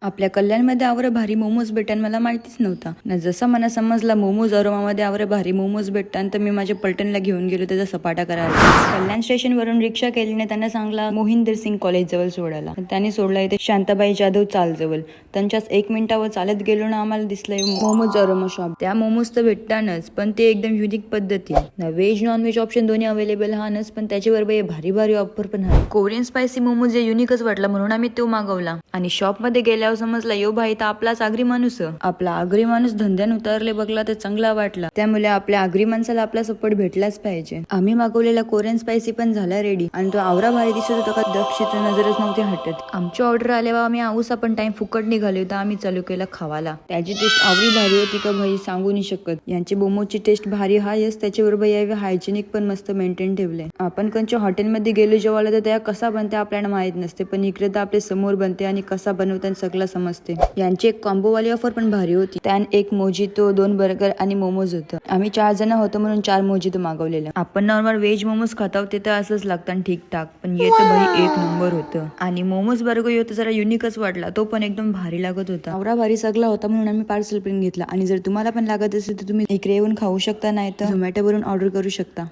आपल्या कल्याणमध्ये आवरे भारी मोमोज भेटन मला माहितीच नव्हता ना. जसा मला समजला मोमोज अरोमामध्ये आवरे भारी मोमोज भेटतात तर मी माझ्या पलटणला घेऊन गेलो त्याचा सपाटा करायला. कल्याण स्टेशन वरून रिक्षा केलीने त्यांना सांगला मोहिंदर सिंग कॉलेज जवळ सोडायला. त्यांनी सोडला इथे शांताबाई जाधव चाल जवळ. त्यांच्याच 1 मिनिटावर चालत गेलो ना आम्हाला दिसलंय मोमोज अरोमा शॉप. त्या मोमोज तर भेटतानच पण ते एकदम युनिक पद्धती ना. व्हेज नॉन व्हेज ऑप्शन दोन्ही अवेलेबल हानच पण त्याच्याबरोबर भारी भारी ऑफर पण आहे. कोरियन स्पायसी मोमोज हे युनिकच वाटला म्हणून आम्ही तो मागवला. आणि शॉप मध्ये गेल्या समजला यो भाई तर आपलाच आगरी माणूस. आपला आगरी माणूस धंद्यान उतरले बघला तर चांगला वाटला. त्यामुळे आपल्या आगरी माणसाला आपला सपोर्ट भेटलाच पाहिजे. आम्ही मागवलेला कोरियन स्पायसी पण झाला रेडी आणि तो आवरा भारी दिसत होता का दक्षित नजरच नव्हती हटत. आमची ऑर्डर आल्यावर आम्ही आऊस आपण टाइम फुकट निघाले होता. आम्ही चालू केला खावाला. त्याची टेस्ट आवरी भारी होती का भाई सांगू नाही शकत. यांची मोमोची टेस्ट भारी हायच त्याच्याबरोबर यावे हायजेनिक पण मस्त मेंटेन ठेवले. आपण कोणच्या हॉटेलमध्ये गेलो जेवायला तर त्या कसा बनते आपल्याला माहित नसते पण इकडे तर आपल्या समोर बनते आणि कसा बनवतात सगळं समजते. यांची एक कॉम्बोवाली ऑफर पण भारी होती. त्यान 1 मोजितो 2 बर्गर आणि मोमोज होतं. आम्ही 4 जण होतो म्हणून 4 मोजितो मागवलेलं. आपण नॉर्मल व्हेज मोमोज खाताव ते तर असंच लागतं ठीकठाक पण येतं भाई 1 नंबर होतं. आणि मोमोज बर्गर होतं जरा युनिकच वाटला. तो पण एकदम भारी लागत होता. आवरा भारी सगळा होता म्हणून आम्ही पार्सल पण घेतला. आणि जर तुम्हाला पण लागत असेल तर तुम्ही इकडे येऊन खाऊ शकता नाही तर झोमॅटो वरून ऑर्डर करू शकता.